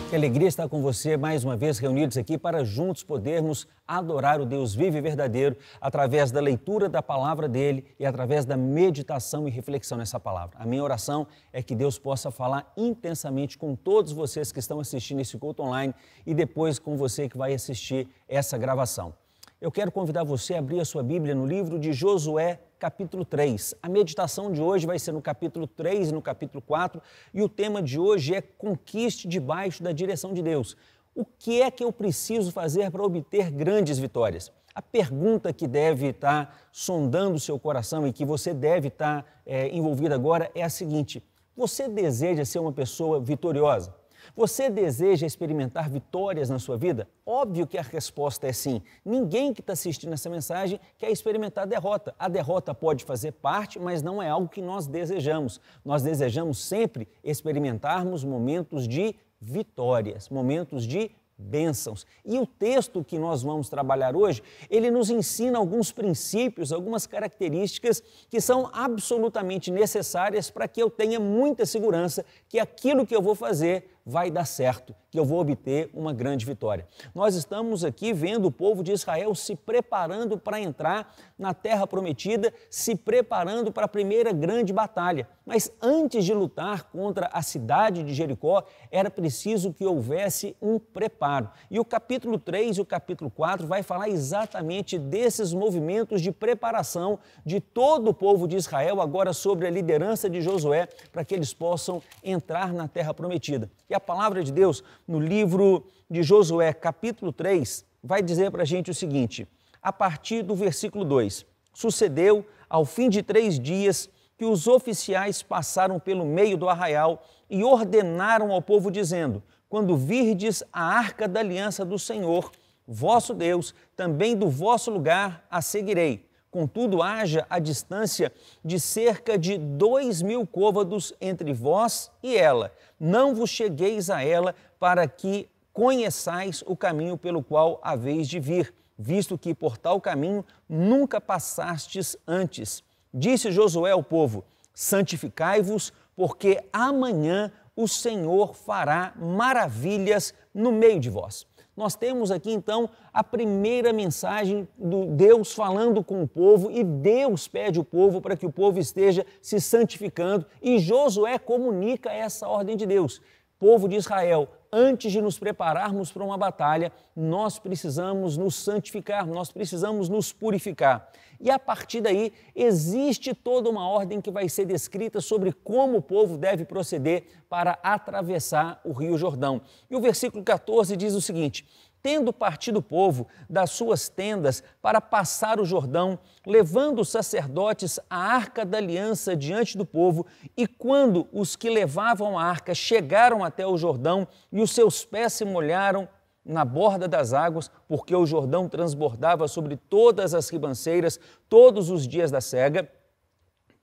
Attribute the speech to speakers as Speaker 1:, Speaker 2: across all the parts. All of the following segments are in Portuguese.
Speaker 1: Que alegria estar com você mais uma vez reunidos aqui para juntos podermos adorar o Deus vivo e verdadeiro através da leitura da palavra dele e através da meditação e reflexão nessa palavra. A minha oração é que Deus possa falar intensamente com todos vocês que estão assistindo esse culto online e depois com você que vai assistir essa gravação. Eu quero convidar você a abrir a sua Bíblia no livro de Josué, capítulo 3. A meditação de hoje vai ser no capítulo 3 e no capítulo 4 e o tema de hoje é Conquiste debaixo da direção de Deus. O que é que eu preciso fazer para obter grandes vitórias? A pergunta que deve estar sondando o seu coração e que você deve estar envolvido agora é a seguinte: você deseja ser uma pessoa vitoriosa? Você deseja experimentar vitórias na sua vida? Óbvio que a resposta é sim. Ninguém que está assistindo essa mensagem quer experimentar a derrota. A derrota pode fazer parte, mas não é algo que nós desejamos. Nós desejamos sempre experimentarmos momentos de vitórias, momentos de bênçãos. E o texto que nós vamos trabalhar hoje, ele nos ensina alguns princípios, algumas características que são absolutamente necessárias para que eu tenha muita segurança que aquilo que eu vou fazer vai dar certo, que eu vou obter uma grande vitória. Nós estamos aqui vendo o povo de Israel se preparando para entrar na terra prometida, se preparando para a primeira grande batalha. Mas antes de lutar contra a cidade de Jericó, era preciso que houvesse um preparo. E o capítulo 3 e o capítulo 4 vai falar exatamente desses movimentos de preparação de todo o povo de Israel, agora sobre a liderança de Josué, para que eles possam entrar na terra prometida. E a palavra de Deus, no livro de Josué, capítulo 3, vai dizer para a gente o seguinte, a partir do versículo 2. Sucedeu, ao fim de 3 dias, que os oficiais passaram pelo meio do arraial e ordenaram ao povo, dizendo, quando virdes a arca da aliança do Senhor, vosso Deus, também do vosso lugar a seguirei. Contudo, haja a distância de cerca de 2.000 côvados entre vós e ela. Não vos chegueis a ela para que conheçais o caminho pelo qual haveis de vir, visto que por tal caminho nunca passastes antes. Disse Josué ao povo, santificai-vos, porque amanhã o Senhor fará maravilhas no meio de vós. Nós temos aqui, então, a primeira mensagem do Deus falando com o povo e Deus pede o povo para que o povo esteja se santificando e Josué comunica essa ordem de Deus. Povo de Israel, antes de nos prepararmos para uma batalha, nós precisamos nos santificar, nós precisamos nos purificar. E a partir daí, existe toda uma ordem que vai ser descrita sobre como o povo deve proceder para atravessar o Rio Jordão. E o versículo 14 diz o seguinte, tendo partido o povo das suas tendas para passar o Jordão, levando os sacerdotes a arca da aliança diante do povo, e quando os que levavam a arca chegaram até o Jordão e os seus pés se molharam na borda das águas, porque o Jordão transbordava sobre todas as ribanceiras todos os dias da cega,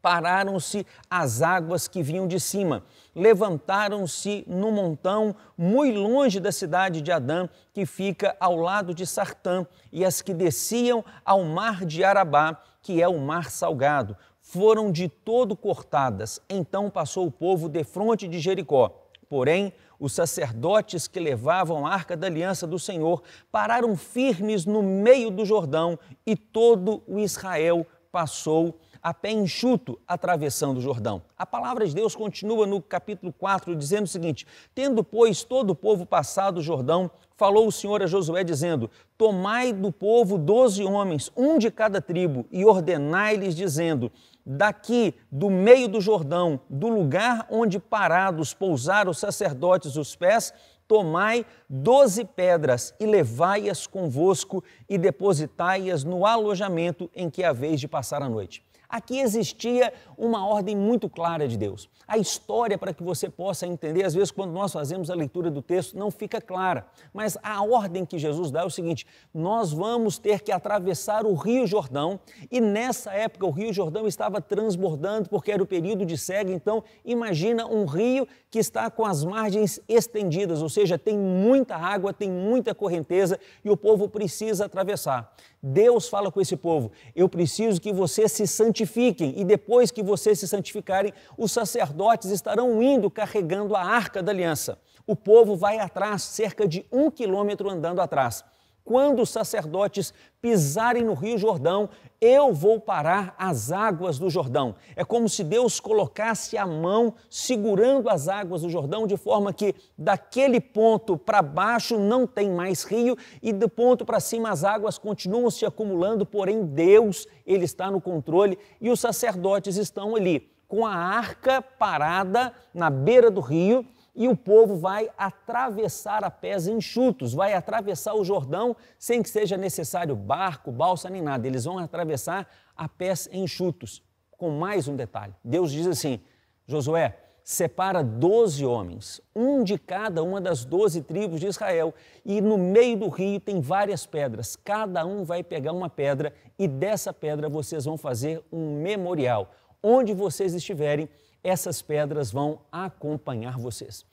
Speaker 1: pararam-se as águas que vinham de cima, levantaram-se no montão muito longe da cidade de Adã, que fica ao lado de Sartã, e as que desciam ao mar de Arabá, que é o mar salgado, foram de todo cortadas. Então passou o povo defronte de Jericó. Porém, os sacerdotes que levavam a arca da aliança do Senhor pararam firmes no meio do Jordão e todo o Israel passou a pé enxuto atravessando o Jordão. A palavra de Deus continua no capítulo 4 dizendo o seguinte, tendo, pois, todo o povo passado o Jordão, falou o Senhor a Josué dizendo, tomai do povo 12 homens, um de cada tribo, e ordenai-lhes dizendo, daqui, do meio do Jordão, do lugar onde parados pousaram os sacerdotes os pés, tomai 12 pedras e levai-as convosco e depositai-as no alojamento em que haveis de passar a noite. Aqui existia uma ordem muito clara de Deus. A história, para que você possa entender, às vezes quando nós fazemos a leitura do texto não fica clara, mas a ordem que Jesus dá é o seguinte, nós vamos ter que atravessar o Rio Jordão e nessa época o Rio Jordão estava transbordando porque era o período de seca, então imagina um rio que está com as margens estendidas, ou seja, tem muita água, tem muita correnteza e o povo precisa atravessar. Deus fala com esse povo, eu preciso que você se santifique santifiquem, e depois que vocês se santificarem, os sacerdotes estarão indo carregando a arca da aliança. O povo vai atrás, cerca de 1 quilômetro andando atrás. Quando os sacerdotes pisarem no Rio Jordão, eu vou parar as águas do Jordão. É como se Deus colocasse a mão segurando as águas do Jordão, de forma que daquele ponto para baixo não tem mais rio e do ponto para cima as águas continuam se acumulando, porém Deus, Ele está no controle e os sacerdotes estão ali com a arca parada na beira do rio. E o povo vai atravessar a pés enxutos, vai atravessar o Jordão sem que seja necessário barco, balsa nem nada. Eles vão atravessar a pés enxutos. Com mais um detalhe, Deus diz assim, Josué, separa 12 homens, um de cada uma das 12 tribos de Israel, e no meio do rio tem várias pedras. Cada um vai pegar uma pedra e dessa pedra vocês vão fazer um memorial. Onde vocês estiverem, essas pedras vão acompanhar vocês.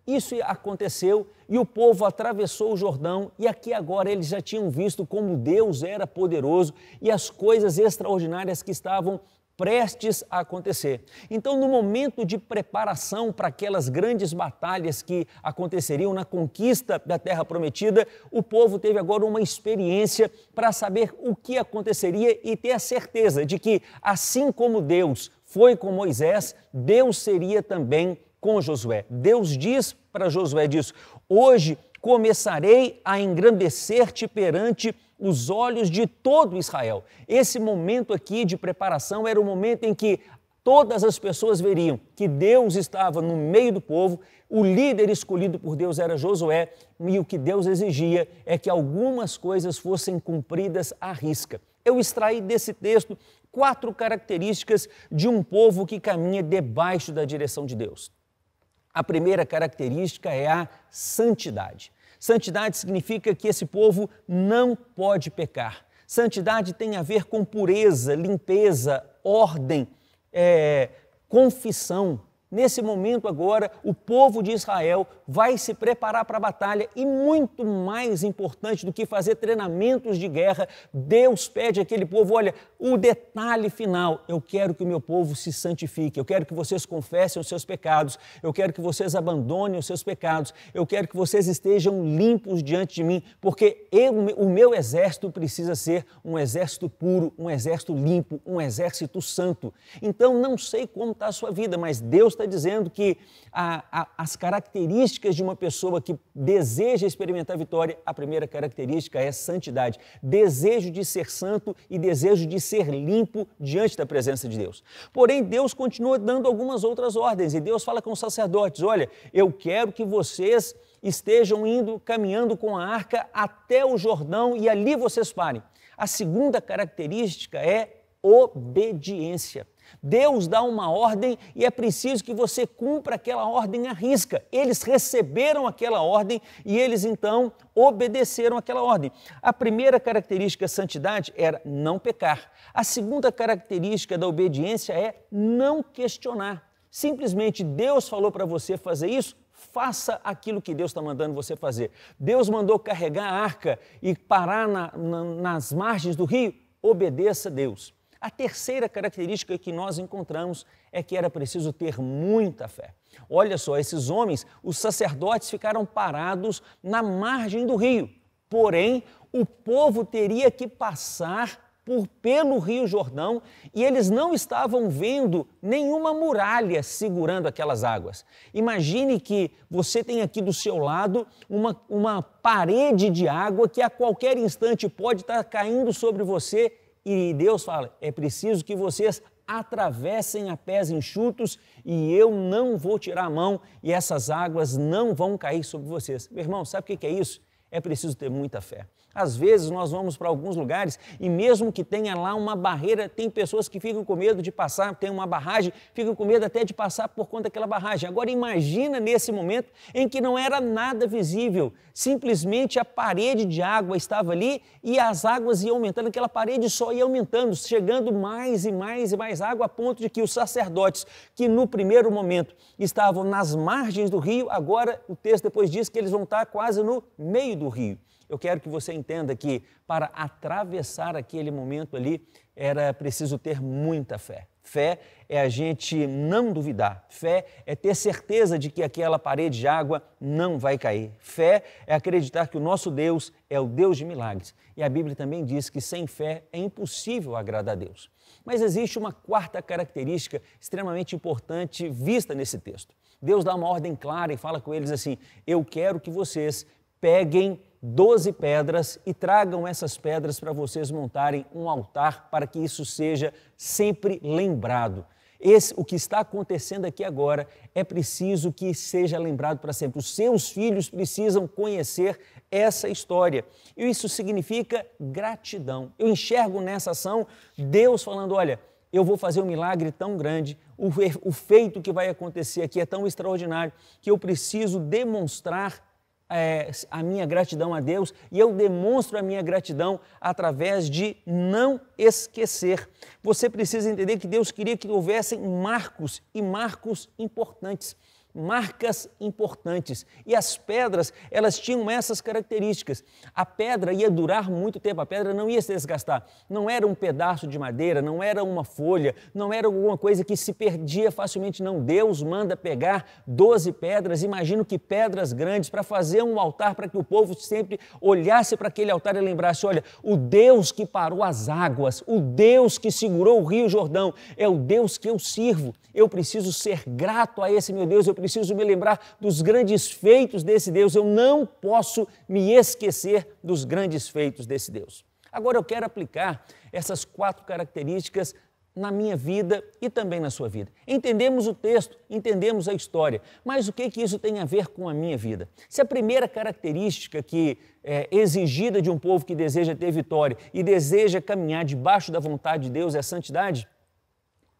Speaker 1: Isso aconteceu e o povo atravessou o Jordão e aqui agora eles já tinham visto como Deus era poderoso e as coisas extraordinárias que estavam prestes a acontecer. Então, no momento de preparação para aquelas grandes batalhas que aconteceriam na conquista da Terra Prometida, o povo teve agora uma experiência para saber o que aconteceria e ter a certeza de que, assim como Deus foi com Moisés, Deus seria também com Josué. Deus diz para Josué disso, hoje começarei a engrandecer-te perante os olhos de todo Israel. Esse momento aqui de preparação era o momento em que todas as pessoas veriam que Deus estava no meio do povo, o líder escolhido por Deus era Josué e o que Deus exigia é que algumas coisas fossem cumpridas à risca. Eu extraí desse texto 4 características de um povo que caminha debaixo da direção de Deus. A primeira característica é a santidade. Santidade significa que esse povo não pode pecar. Santidade tem a ver com pureza, limpeza, ordem, confissão. Nesse momento agora, o povo de Israel vai se preparar para a batalha e muito mais importante do que fazer treinamentos de guerra, Deus pede àquele povo, olha, o detalhe final, eu quero que o meu povo se santifique, eu quero que vocês confessem os seus pecados, eu quero que vocês abandonem os seus pecados, eu quero que vocês estejam limpos diante de mim, porque o meu exército precisa ser um exército puro, um exército limpo, um exército santo. Então, não sei como está a sua vida, mas Deus está dizendo que as características de uma pessoa que deseja experimentar vitória, a primeira característica é santidade, desejo de ser santo e desejo de ser limpo diante da presença de Deus. Porém, Deus continua dando algumas outras ordens e Deus fala com os sacerdotes, olha, eu quero que vocês estejam indo, caminhando com a arca até o Jordão e ali vocês parem. A segunda característica é obediência. Deus dá uma ordem e é preciso que você cumpra aquela ordem à risca. Eles receberam aquela ordem e eles então obedeceram aquela ordem. A primeira característica da santidade era não pecar. A segunda característica da obediência é não questionar. Simplesmente Deus falou para você fazer isso, faça aquilo que Deus está mandando você fazer. Deus mandou carregar a arca e parar nas margens do rio, obedeça a Deus. A terceira característica que nós encontramos é que era preciso ter muita fé. Olha só, esses homens, os sacerdotes ficaram parados na margem do rio, porém o povo teria que passar pelo Rio Jordão e eles não estavam vendo nenhuma muralha segurando aquelas águas. Imagine que você tem aqui do seu lado uma parede de água que a qualquer instante pode estar caindo sobre você. E Deus fala, é preciso que vocês atravessem a pés enxutos e eu não vou tirar a mão e essas águas não vão cair sobre vocês. Meu irmão, sabe o que é isso? É preciso ter muita fé. Às vezes nós vamos para alguns lugares e mesmo que tenha lá uma barreira, tem pessoas que ficam com medo de passar, tem uma barragem, ficam com medo até de passar por conta daquela barragem. Agora imagina nesse momento em que não era nada visível, simplesmente a parede de água estava ali e as águas iam aumentando, aquela parede só ia aumentando, chegando mais e mais e mais água, a ponto de que os sacerdotes, que no primeiro momento estavam nas margens do rio, agora o texto depois diz que eles vão estar quase no meio meio do rio. Eu quero que você entenda que para atravessar aquele momento ali, era preciso ter muita fé. Fé é a gente não duvidar. Fé é ter certeza de que aquela parede de água não vai cair. Fé é acreditar que o nosso Deus é o Deus de milagres. E a Bíblia também diz que sem fé é impossível agradar a Deus. Mas existe uma quarta característica extremamente importante vista nesse texto. Deus dá uma ordem clara e fala com eles assim: eu quero que vocês peguem 12 pedras e tragam essas pedras para vocês montarem um altar para que isso seja sempre lembrado. O que está acontecendo aqui agora é preciso que seja lembrado para sempre. Os seus filhos precisam conhecer essa história. E isso significa gratidão. Eu enxergo nessa ação Deus falando: olha, eu vou fazer um milagre tão grande, o feito que vai acontecer aqui é tão extraordinário que eu preciso demonstrar a minha gratidão a Deus, e eu demonstro a minha gratidão através de não esquecer. Você precisa entender que Deus queria que houvessem marcos, e marcos importantes. Marcas importantes. E as pedras, elas tinham essas características. A pedra ia durar muito tempo, a pedra não ia se desgastar. Não era um pedaço de madeira, não era uma folha, não era alguma coisa que se perdia facilmente, não. Deus manda pegar 12 pedras, imagino que pedras grandes, para fazer um altar para que o povo sempre olhasse para aquele altar e lembrasse: olha, o Deus que parou as águas, o Deus que segurou o Rio Jordão, é o Deus que eu sirvo. Eu preciso ser grato a esse meu Deus, eu preciso me lembrar dos grandes feitos desse Deus, eu não posso me esquecer dos grandes feitos desse Deus. Agora eu quero aplicar essas 4 características na minha vida e também na sua vida. Entendemos o texto, entendemos a história, mas o que isso tem a ver com a minha vida? Se a primeira característica que é exigida de um povo que deseja ter vitória e deseja caminhar debaixo da vontade de Deus é a santidade,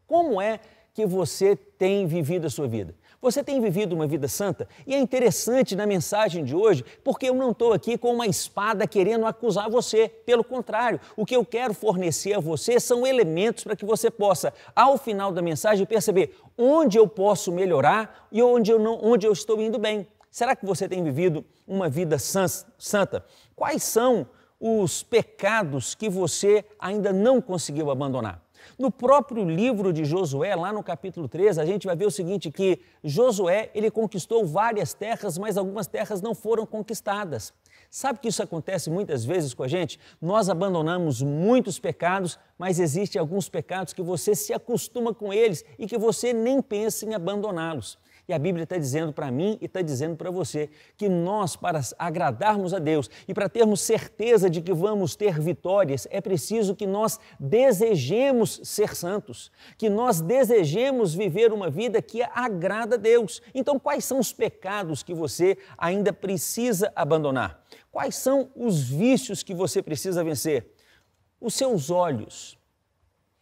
Speaker 1: como é que você tem vivido a sua vida? Você tem vivido uma vida santa? E é interessante na mensagem de hoje, porque eu não estou aqui com uma espada querendo acusar você. Pelo contrário, o que eu quero fornecer a você são elementos para que você possa, ao final da mensagem, perceber onde eu posso melhorar e onde eu estou indo bem. Será que você tem vivido uma vida santa? Quais são os pecados que você ainda não conseguiu abandonar? No próprio livro de Josué, lá no capítulo 3, a gente vai ver o seguinte, que Josué, ele conquistou várias terras, mas algumas terras não foram conquistadas. Sabe que isso acontece muitas vezes com a gente? Nós abandonamos muitos pecados, mas existem alguns pecados que você se acostuma com eles e que você nem pensa em abandoná-los. E a Bíblia está dizendo para mim e está dizendo para você que nós, para agradarmos a Deus e para termos certeza de que vamos ter vitórias, é preciso que nós desejemos ser santos, que nós desejemos viver uma vida que agrada a Deus. Então, quais são os pecados que você ainda precisa abandonar? Quais são os vícios que você precisa vencer? Os seus olhos,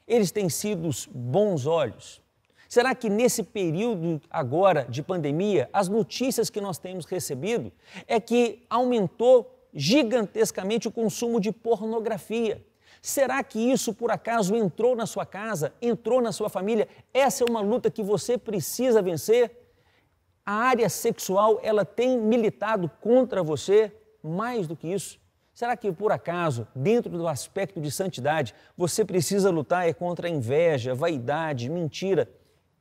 Speaker 1: eles têm sido bons olhos? Será que nesse período agora de pandemia, as notícias que nós temos recebido é que aumentou gigantescamente o consumo de pornografia? Será que isso por acaso entrou na sua casa, entrou na sua família? Essa é uma luta que você precisa vencer? A área sexual, ela tem militado contra você mais do que isso? Será que, por acaso, dentro do aspecto de santidade, você precisa lutar contra a inveja, vaidade, mentira?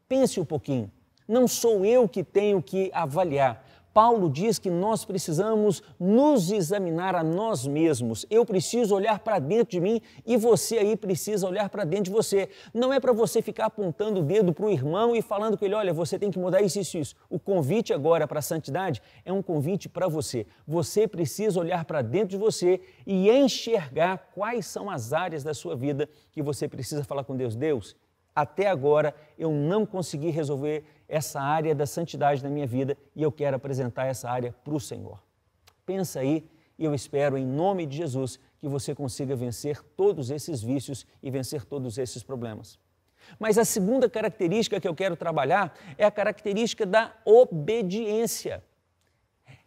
Speaker 1: Pense um pouquinho. Não sou eu que tenho que avaliar. Paulo diz que nós precisamos nos examinar a nós mesmos. Eu preciso olhar para dentro de mim e você aí precisa olhar para dentro de você. Não é para você ficar apontando o dedo para o irmão e falando com ele: olha, você tem que mudar isso, isso, isso. O convite agora para a santidade é um convite para você. Você precisa olhar para dentro de você e enxergar quais são as áreas da sua vida que você precisa falar com Deus. Deus, até agora eu não consegui resolver essa área da santidade na minha vida e eu quero apresentar essa área para o Senhor. Pensa aí e eu espero em nome de Jesus que você consiga vencer todos esses vícios e vencer todos esses problemas. Mas a segunda característica que eu quero trabalhar é a característica da obediência.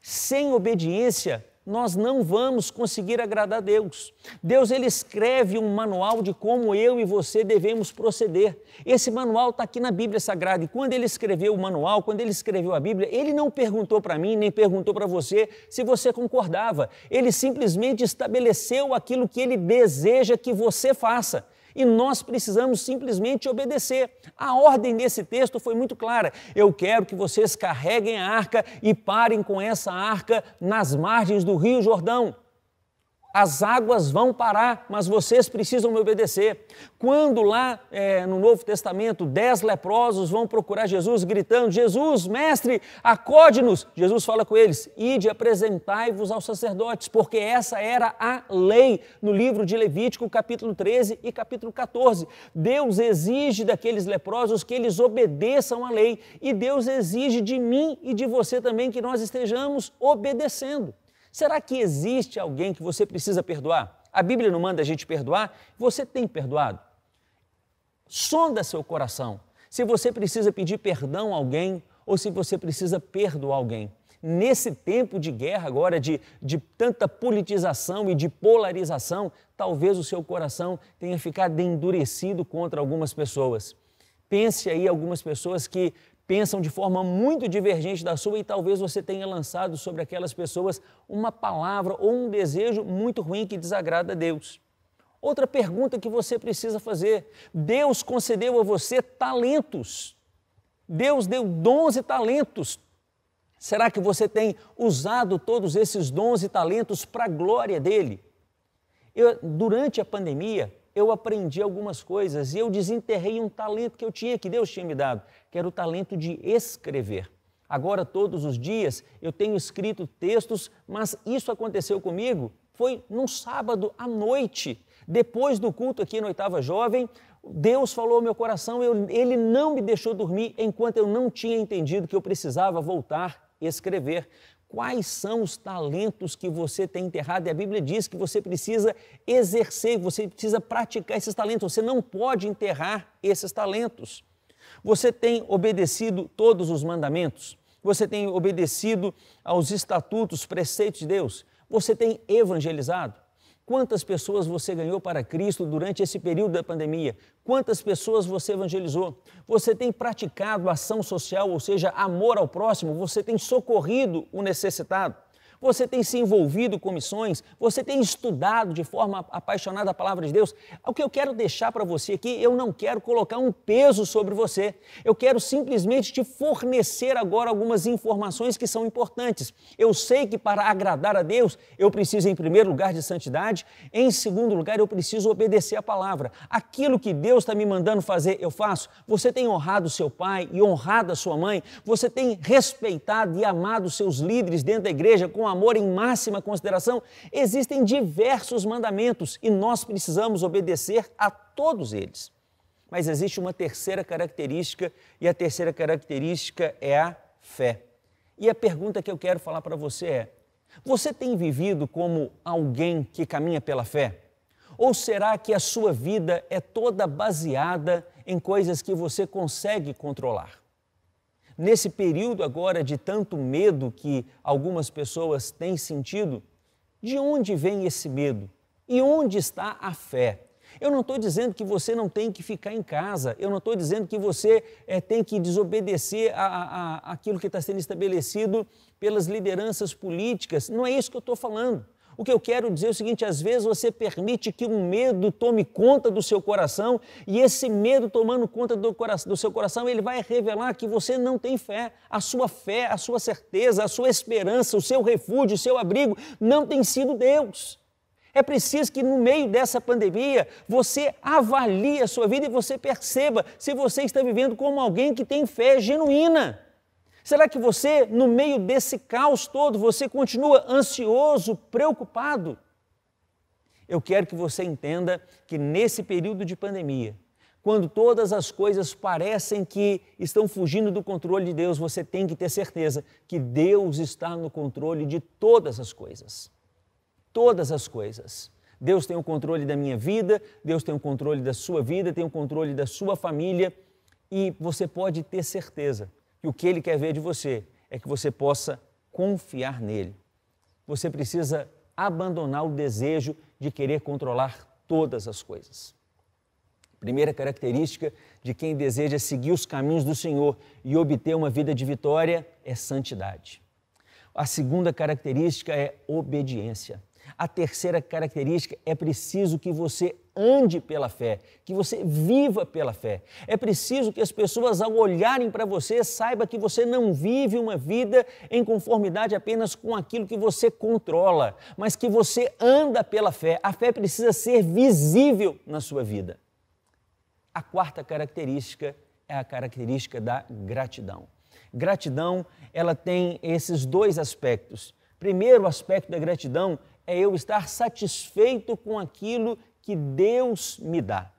Speaker 1: Sem obediência nós não vamos conseguir agradar a Deus. Deus, ele escreve um manual de como eu e você devemos proceder. Esse manual está aqui na Bíblia Sagrada e quando ele escreveu o manual, quando ele escreveu a Bíblia, ele não perguntou para mim, nem perguntou para você se você concordava. Ele simplesmente estabeleceu aquilo que ele deseja que você faça. E nós precisamos simplesmente obedecer. A ordem desse texto foi muito clara. Eu quero que vocês carreguem a arca e parem com essa arca nas margens do Rio Jordão. As águas vão parar, mas vocês precisam me obedecer. Quando lá no Novo Testamento, 10 leprosos vão procurar Jesus gritando, Jesus, mestre, acode-nos. Jesus fala com eles, ide apresentai-vos aos sacerdotes, porque essa era a lei no livro de Levítico, capítulo 13 e capítulo 14. Deus exige daqueles leprosos que eles obedeçam à lei e Deus exige de mim e de você também que nós estejamos obedecendo. Será que existe alguém que você precisa perdoar? A Bíblia não manda a gente perdoar? Você tem perdoado? Sonda seu coração. Se você precisa pedir perdão a alguém ou se você precisa perdoar alguém. Nesse tempo de guerra agora, de tanta politização e de polarização, talvez o seu coração tenha ficado endurecido contra algumas pessoas. Pense aí algumas pessoas que pensam de forma muito divergente da sua e talvez você tenha lançado sobre aquelas pessoas uma palavra ou um desejo muito ruim que desagrada a Deus. Outra pergunta que você precisa fazer, Deus concedeu a você talentos, Deus deu dons e talentos. Será que você tem usado todos esses dons e talentos para a glória dele? Durante a pandemia, eu aprendi algumas coisas e eu desenterrei um talento que eu tinha, que Deus tinha me dado, que era o talento de escrever. Agora, todos os dias, eu tenho escrito textos, mas isso aconteceu comigo, foi num sábado à noite, depois do culto aqui no Oitava Jovem, Deus falou ao meu coração, Ele não me deixou dormir enquanto eu não tinha entendido que eu precisava voltar a escrever. Quais são os talentos que você tem enterrado? E a Bíblia diz que você precisa exercer, você precisa praticar esses talentos, você não pode enterrar esses talentos. Você tem obedecido todos os mandamentos? Você tem obedecido aos estatutos, preceitos de Deus? Você tem evangelizado? Quantas pessoas você ganhou para Cristo durante esse período da pandemia? Quantas pessoas você evangelizou? Você tem praticado ação social, ou seja, amor ao próximo? Você tem socorrido o necessitado? Você tem se envolvido com missões? Você tem estudado de forma apaixonada a palavra de Deus? O que eu quero deixar para você aqui, eu não quero colocar um peso sobre você. Eu quero simplesmente te fornecer agora algumas informações que são importantes. Eu sei que para agradar a Deus, eu preciso, em primeiro lugar, de santidade. Em segundo lugar, eu preciso obedecer a palavra. Aquilo que Deus está me mandando fazer, eu faço. Você tem honrado seu pai e honrado a sua mãe? Você tem respeitado e amado seus líderes dentro da igreja com amor em máxima consideração? Existem diversos mandamentos e nós precisamos obedecer a todos eles. Mas existe uma terceira característica e a terceira característica é a fé. E a pergunta que eu quero falar para você é, você tem vivido como alguém que caminha pela fé? Ou será que a sua vida é toda baseada em coisas que você consegue controlar? Nesse período agora de tanto medo que algumas pessoas têm sentido, de onde vem esse medo? E onde está a fé? Eu não estou dizendo que você não tem que ficar em casa, eu não estou dizendo que você tem que desobedecer aquilo que está sendo estabelecido pelas lideranças políticas, não é isso que eu estou falando. O que eu quero dizer é o seguinte, às vezes você permite que um medo tome conta do seu coração e esse medo tomando conta do seu coração, ele vai revelar que você não tem fé, a sua certeza, a sua esperança, o seu refúgio, o seu abrigo não tem sido Deus. É preciso que no meio dessa pandemia você avalie a sua vida e você perceba se você está vivendo como alguém que tem fé genuína. Será que você, no meio desse caos todo, você continua ansioso, preocupado? Eu quero que você entenda que nesse período de pandemia, quando todas as coisas parecem que estão fugindo do controle de Deus, você tem que ter certeza que Deus está no controle de todas as coisas. Todas as coisas. Deus tem o controle da minha vida, Deus tem o controle da sua vida, tem o controle da sua família e você pode ter certeza que o que Ele quer ver de você é que você possa confiar nele. você precisa abandonar o desejo de querer controlar todas as coisas. Primeira característica de quem deseja seguir os caminhos do Senhor e obter uma vida de vitória é santidade. A segunda característica é obediência. A terceira característica é preciso que você ande pela fé, que você viva pela fé. É preciso que as pessoas, ao olharem para você, saibam que você não vive uma vida em conformidade apenas com aquilo que você controla, mas que você anda pela fé. A fé precisa ser visível na sua vida. A quarta característica é a característica da gratidão. Gratidão, ela tem esses dois aspectos. Primeiro aspecto da gratidão é eu estar satisfeito com aquilo que Deus me dá.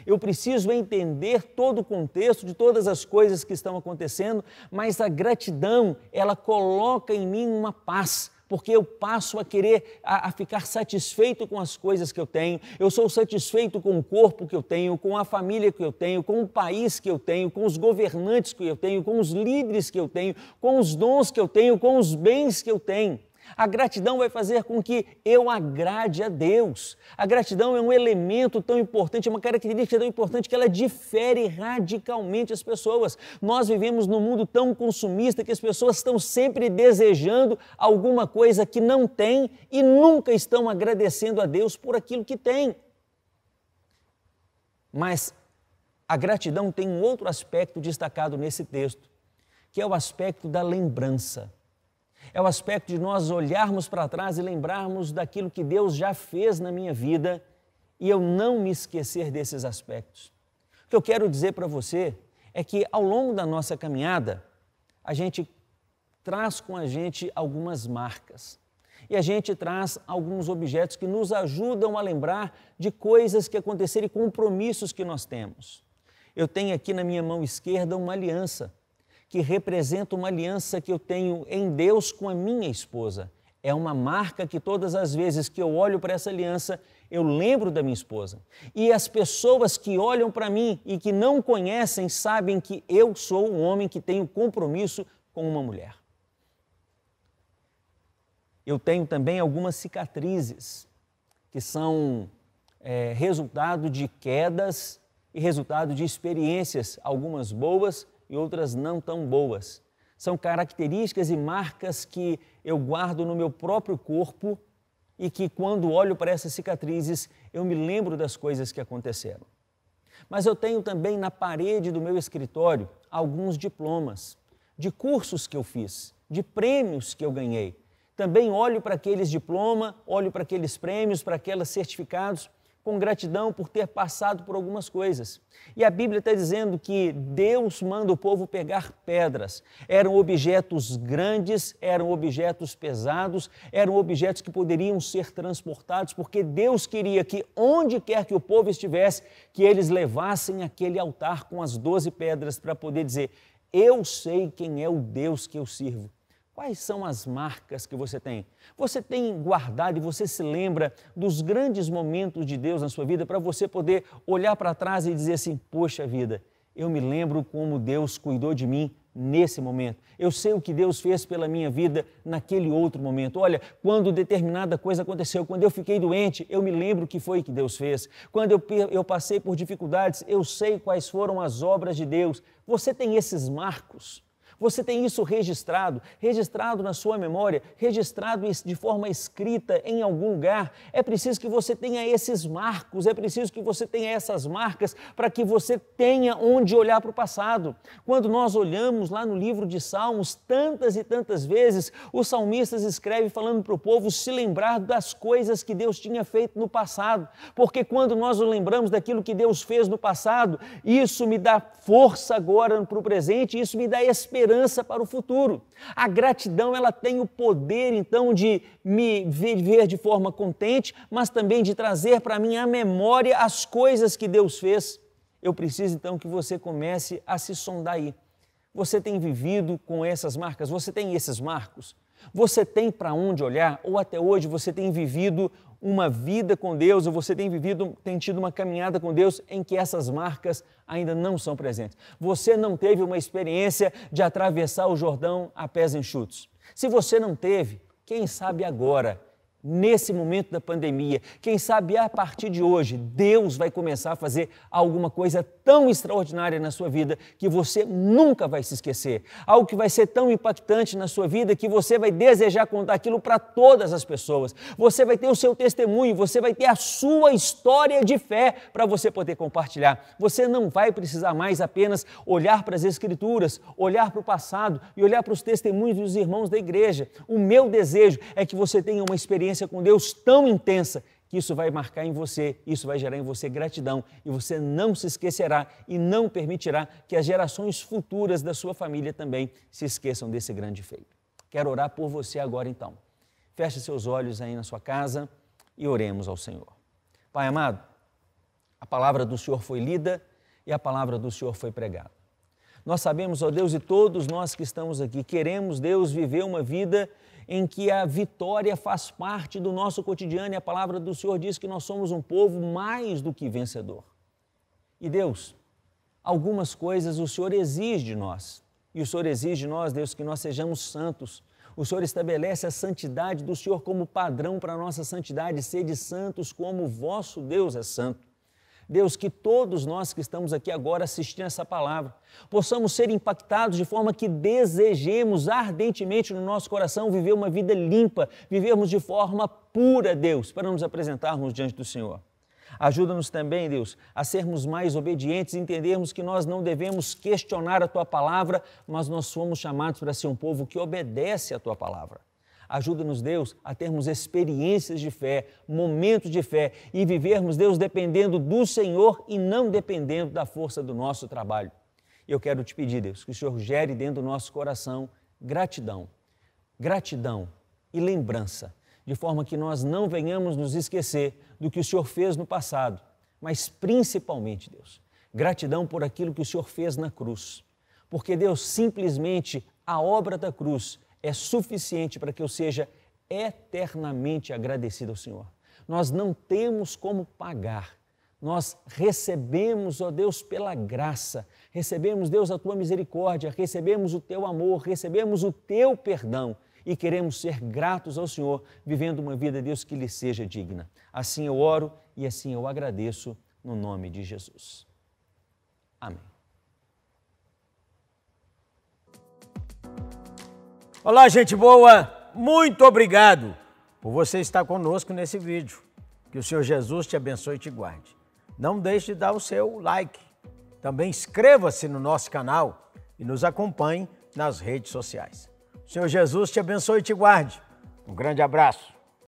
Speaker 1: Eu preciso entender todo o contexto de todas as coisas que estão acontecendo, mas a gratidão, ela coloca em mim uma paz, porque eu passo a querer, a ficar satisfeito com as coisas que eu tenho, eu sou satisfeito com o corpo que eu tenho, com a família que eu tenho, com o país que eu tenho, com os governantes que eu tenho, com os líderes que eu tenho, com os dons que eu tenho, com os bens que eu tenho. A gratidão vai fazer com que eu agrade a Deus. A gratidão é um elemento tão importante, é uma característica tão importante que ela difere radicalmente as pessoas. Nós vivemos num mundo tão consumista que as pessoas estão sempre desejando alguma coisa que não têm e nunca estão agradecendo a Deus por aquilo que têm. Mas a gratidão tem um outro aspecto destacado nesse texto, que é o aspecto da lembrança. É o aspecto de nós olharmos para trás e lembrarmos daquilo que Deus já fez na minha vida e eu não me esquecer desses aspectos. O que eu quero dizer para você é que ao longo da nossa caminhada, a gente traz com a gente algumas marcas e a gente traz alguns objetos que nos ajudam a lembrar de coisas que aconteceram e compromissos que nós temos. Eu tenho aqui na minha mão esquerda uma aliança, que representa uma aliança que eu tenho em Deus com a minha esposa. É uma marca que todas as vezes que eu olho para essa aliança, eu lembro da minha esposa. E as pessoas que olham para mim e que não conhecem, sabem que eu sou um homem que tenho compromisso com uma mulher. Eu tenho também algumas cicatrizes, que são resultado de quedas e resultado de experiências, algumas boas e outras não tão boas. São características e marcas que eu guardo no meu próprio corpo e que quando olho para essas cicatrizes, eu me lembro das coisas que aconteceram. Mas eu tenho também na parede do meu escritório alguns diplomas de cursos que eu fiz, de prêmios que eu ganhei. Também olho para aqueles diplomas, olho para aqueles prêmios, para aqueles certificados, com gratidão por ter passado por algumas coisas. E a Bíblia está dizendo que Deus manda o povo pegar pedras. Eram objetos grandes, eram objetos pesados, eram objetos que poderiam ser transportados, porque Deus queria que onde quer que o povo estivesse, que eles levassem aquele altar com as 12 pedras para poder dizer: eu sei quem é o Deus que eu sirvo. Quais são as marcas que você tem? Você tem guardado e você se lembra dos grandes momentos de Deus na sua vida para você poder olhar para trás e dizer assim: poxa vida, eu me lembro como Deus cuidou de mim nesse momento. Eu sei o que Deus fez pela minha vida naquele outro momento. Olha, quando determinada coisa aconteceu, quando eu fiquei doente, eu me lembro o que foi que Deus fez. Quando eu passei por dificuldades, eu sei quais foram as obras de Deus. Você tem esses marcos. Você tem isso registrado na sua memória, registrado de forma escrita em algum lugar. É preciso que você tenha esses marcos, é preciso que você tenha essas marcas para que você tenha onde olhar para o passado. Quando nós olhamos lá no livro de Salmos, tantas e tantas vezes, os salmistas escrevem falando para o povo se lembrar das coisas que Deus tinha feito no passado, porque quando nós nos lembramos daquilo que Deus fez no passado, isso me dá força agora para o presente, isso me dá esperança para o futuro. A gratidão, ela tem o poder, então, de me viver de forma contente, mas também de trazer para mim a memória as coisas que Deus fez. Eu preciso, então, que você comece a se sondar aí. Você tem vivido com essas marcas? Você tem esses marcos? Você tem para onde olhar? Ou até hoje você tem vivido uma vida com Deus, ou você tem tido uma caminhada com Deus em que essas marcas ainda não são presentes. Você não teve uma experiência de atravessar o Jordão a pés enxutos. Se você não teve, Quem sabe agora, nesse momento da pandemia, quem sabe a partir de hoje, Deus vai começar a fazer alguma coisa tão extraordinária na sua vida que você nunca vai se esquecer. Algo que vai ser tão impactante na sua vida que você vai desejar contar aquilo para todas as pessoas. Você vai ter o seu testemunho, você vai ter a sua história de fé para você poder compartilhar. Você não vai precisar mais apenas olhar para as Escrituras, olhar para o passado e olhar para os testemunhos dos irmãos da igreja. O meu desejo é que você tenha uma experiência com Deus tão intensa que isso vai marcar em você, isso vai gerar em você gratidão e você não se esquecerá e não permitirá que as gerações futuras da sua família também se esqueçam desse grande feito. Quero orar por você agora então. Feche seus olhos aí na sua casa e oremos ao Senhor. Pai amado, a palavra do Senhor foi lida e a palavra do Senhor foi pregada. Nós sabemos, ó Deus, e todos nós que estamos aqui, queremos, Deus, viver uma vida em que a vitória faz parte do nosso cotidiano e a palavra do Senhor diz que nós somos um povo mais do que vencedor. E Deus, algumas coisas o Senhor exige de nós. E o Senhor exige de nós, Deus, que nós sejamos santos. O Senhor estabelece a santidade do Senhor como padrão para a nossa santidade. Sede santos como o vosso Deus é santo. Deus, que todos nós que estamos aqui agora assistindo essa palavra, possamos ser impactados de forma que desejemos ardentemente no nosso coração viver uma vida limpa, vivermos de forma pura, Deus, para nos apresentarmos diante do Senhor. Ajuda-nos também, Deus, a sermos mais obedientes e entendermos que nós não devemos questionar a Tua palavra, mas nós somos chamados para ser um povo que obedece a Tua palavra. Ajuda-nos, Deus, a termos experiências de fé, momentos de fé e vivermos, Deus, dependendo do Senhor e não dependendo da força do nosso trabalho. Eu quero te pedir, Deus, que o Senhor gere dentro do nosso coração gratidão e lembrança, de forma que nós não venhamos nos esquecer do que o Senhor fez no passado, mas principalmente, Deus, gratidão por aquilo que o Senhor fez na cruz. Porque, Deus, simplesmente a obra da cruz é suficiente para que eu seja eternamente agradecido ao Senhor. Nós não temos como pagar. Nós recebemos, ó Deus, pela graça, recebemos, Deus, a Tua misericórdia, recebemos o Teu amor, recebemos o Teu perdão e queremos ser gratos ao Senhor, vivendo uma vida, Deus, que lhe seja digna. Assim eu oro e assim eu agradeço no nome de Jesus. Amém.
Speaker 2: Olá, gente boa! Muito obrigado por você estar conosco nesse vídeo. Que o Senhor Jesus te abençoe e te guarde. Não deixe de dar o seu like. Também inscreva-se no nosso canal e nos acompanhe nas redes sociais. O Senhor Jesus te abençoe e te guarde. Um grande abraço.